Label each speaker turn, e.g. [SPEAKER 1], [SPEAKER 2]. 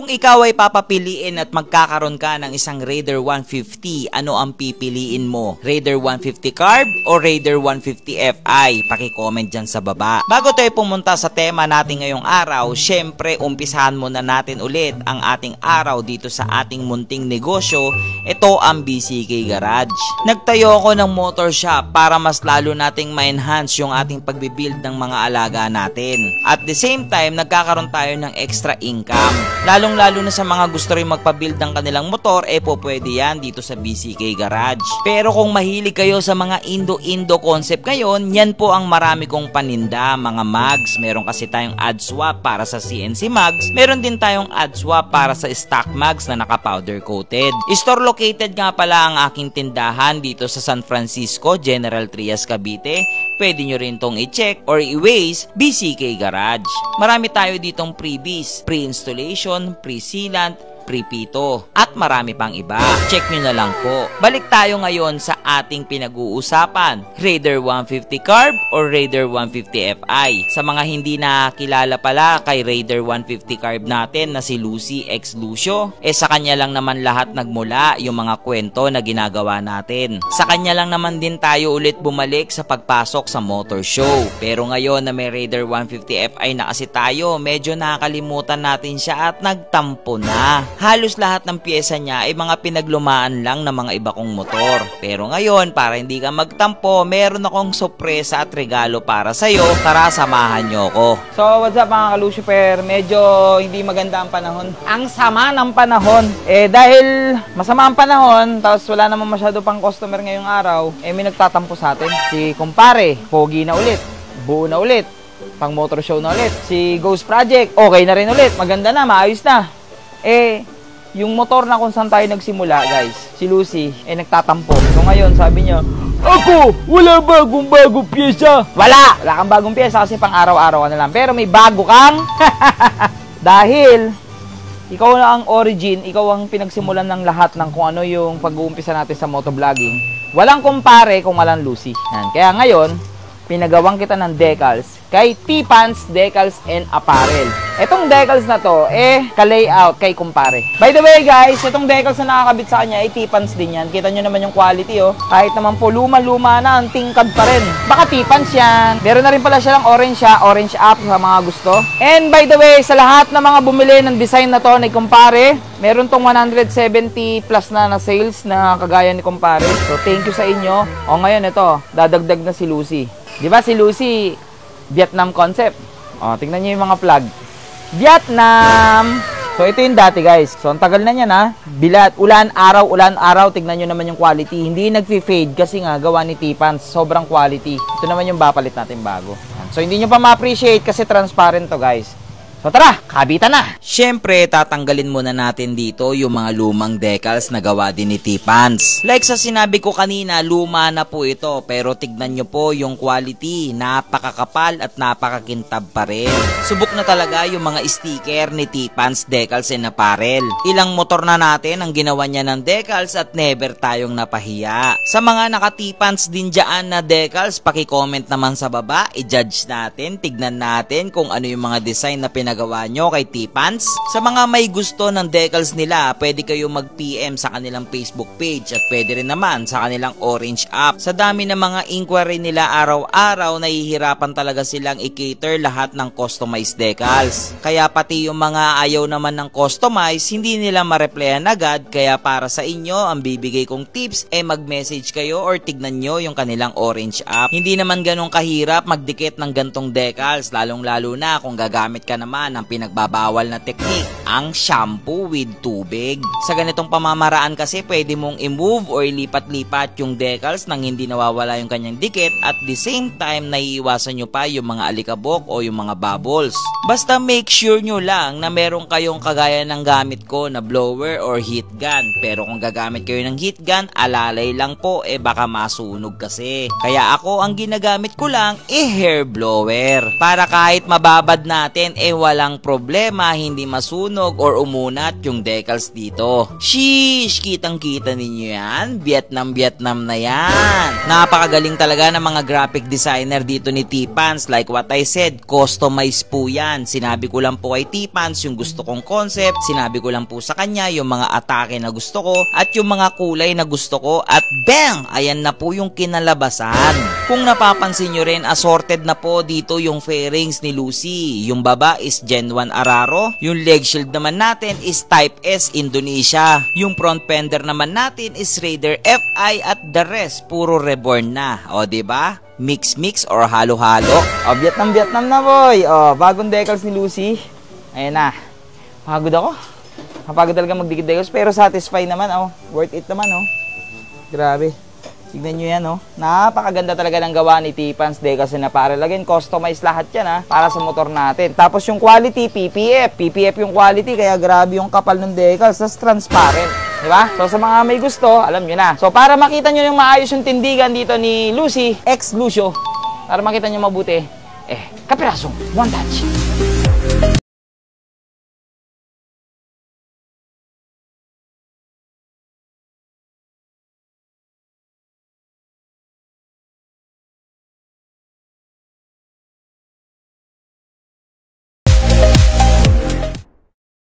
[SPEAKER 1] Kung ikaw ay papapiliin at magkakaroon ka ng isang Raider 150, ano ang pipiliin mo? Raider 150 Carb o Raider 150 Fi? Paki-comment dyan sa baba. Bago tayo pumunta sa tema natin ngayong araw, syempre umpisahan muna natin ulit ang ating araw dito sa ating munting negosyo. Ito ang BCK Garage. Nagtayo ako ng motor shop para mas lalo nating ma-enhance yung ating pagbibuild ng mga alaga natin. At the same time, nagkakaroon tayo ng extra income. Lalong-lalo na sa mga gusto rin magpa-build ng kanilang motor, pwede yan dito sa BCK Garage. Pero kung mahilig kayo sa mga Indo-Indo concept ngayon, yan po ang marami kong paninda, mga mags. Meron kasi tayong ad swap para sa CNC mags. Meron din tayong ad swap para sa stock mags na naka-powder coated. Store located nga pala ang aking tindahan dito sa San Francisco, General Trias, Cavite. Pwede nyo rin tong i-check or i-waze BCK Garage. Marami tayo ditong freebies, pre-installation, pre-sealant, pre-pito, at marami pang iba. Check nyo na lang po. Balik tayo ngayon sa ating pinag-uusapan. Raider 150 Carb o Raider 150 Fi? Sa mga hindi nakakilala pala kay Raider 150 Carb natin na si Lucy X Lucio, sa kanya lang naman lahat nagmula yung mga kwento na ginagawa natin. Sa kanya lang naman din tayo ulit bumalik sa pagpasok sa motor show. Pero ngayon na may Raider 150 Fi na kasi tayo, medyo nakakalimutan natin siya at nagtampo na. Halos lahat ng pyesa niya ay mga pinaglumaan lang ng mga iba kong motor. Pero ngayon, para hindi ka magtampo, meron akong sorpresa at regalo para sa'yo. Tara, samahan nyo ko. So, what's up mga ka-Lucifer? Medyo hindi maganda ang panahon. Ang sama ng panahon. Dahil masama ang panahon, tapos wala naman masyado pang customer ngayong araw, may nagtatampo sa atin. Si kumpare, pogi na ulit. Buo na ulit. Pang motor show na ulit. Si Ghost Project, okay na rin ulit. Maganda na, maayos na. Yung motor na kung saan tayo nagsimula, guys, si Lucy, nagtatampo. So ngayon, sabi niya, ako, wala bagong pyesa. Wala kang bagong pyesa kasi pang araw-araw ka na lang. Pero may bago kang, dahil, ikaw na ang origin, ikaw ang pinagsimulan ng lahat ng kung ano yung pag-uumpisa natin sa motovlogging. Walang kumpare kung walang Lucy. Yan. Kaya ngayon, pinagawang kita ng decals kay T-Pants Decals and Apparel. Etong decals na to, ka-layout kay kumpare. By the way guys, itong decals na nakakabit sa kanya, T-Pants din yan. Kita nyo naman yung quality, oh. Kahit naman po luma-luma na, ang tingkad pa rin. Baka T-Pants yan. Meron na rin pala siya ng orange up sa mga gusto. And by the way, sa lahat ng mga bumili ng design na to ni kumpare, meron tong 170 plus na sales na kagaya ni kumpare. So thank you sa inyo. O ngayon ito, dadagdag na si Lucy. Di ba si Lucy, Vietnam concept. O, tingnan niyo yung mga plug. Vietnam! So, ito yung dati, guys. So, ang tagal na niyan, ha? Bilat, ulan, araw. Tingnan nyo naman yung quality. Hindi nag-fade kasi nga, gawa ni T-Pants. Sobrang quality. Ito naman yung bapalit natin bago. So, hindi nyo pa ma-appreciate kasi transparent to, guys. So tara, kabitan na! Siyempre, tatanggalin muna natin dito yung mga lumang decals na gawa din ni T-Pants. Like sa sinabi ko kanina, luma na po ito. Pero tignan nyo po yung quality. Napakakapal at napakakintab pa rin. Subok na talaga yung mga sticker ni T-Pants Decals and Apparel. Ilang motor na natin ang ginawa niya ng decals at never tayong napahiya. Sa mga naka-T-Pants din dyan na decals, paki-comment naman sa baba. I-judge natin, tignan natin kung ano yung mga design na pinagawa nyo kay T-Pants. Sa mga may gusto ng decals nila, pwede kayo mag-PM sa kanilang Facebook page at pwede rin naman sa kanilang Orange app. Sa dami ng mga inquiry nila araw-araw, nahihirapan talaga silang i-cater lahat ng customized decals. Kaya pati yung mga ayaw naman ng customize, hindi nila ma-replyan agad. Kaya para sa inyo, ang bibigay kong tips mag-message kayo or tignan nyo yung kanilang Orange app. Hindi naman ganun kahirap magdikit ng gantong decals, lalong-lalo na kung gagamit ka naman ang pinagbabawal na technique, ang shampoo with tubig. Sa ganitong pamamaraan kasi pwede mong i-move or ilipat-lipat yung decals nang hindi nawawala yung kanyang dikit at the same time naiiwasan nyo pa yung mga alikabok o yung mga bubbles. Basta make sure nyo lang na meron kayong kagaya ng gamit ko na blower or heat gun. Pero kung gagamit kayo ng heat gun, alalay lang po, baka masunog kasi. Kaya ako ang ginagamit ko lang hair blower. Para kahit mababad natin, walang problema, hindi masunog or umunat yung decals dito. Sheesh! Kitang-kita ninyo yan? Vietnam na yan. Napakagaling talaga ng mga graphic designer dito ni T-Pans. Like what I said, customize po yan. Sinabi ko lang po kay T-Pans yung gusto kong concept. Sinabi ko lang po sa kanya yung mga atake na gusto ko at yung mga kulay na gusto ko. At bang! Ayan na po yung kinalabasan. Kung napapansin nyo rin, assorted na po dito yung fairings ni Lucy. Yung baba is Gen 1 Araro. Yung leg shield naman natin is Type S Indonesia. Yung front fender naman natin is Raider FI at the rest puro reborn na. O diba? Mix or halo-halo. O Vietnam na boy. O bagong decals ni Lucy. Ayan na. Pagod ako. Kapagod talaga magdikit decals pero satisfied naman. O worth it naman o. Grabe. Tignan nyo yan, oh. Napakaganda talaga ng gawa ni T-Pans decals na para. Again, customize lahat yan, ha, para sa motor natin. Tapos yung quality, PPF. PPF yung quality, kaya grabe yung kapal ng decals. Tapos transparent. Diba? So, sa mga may gusto, alam nyo na. So, para makita nyo yung maayos yung tindigan dito ni Lucy, ex Lucio, para makita nyo mabuti, kapirasong one touch.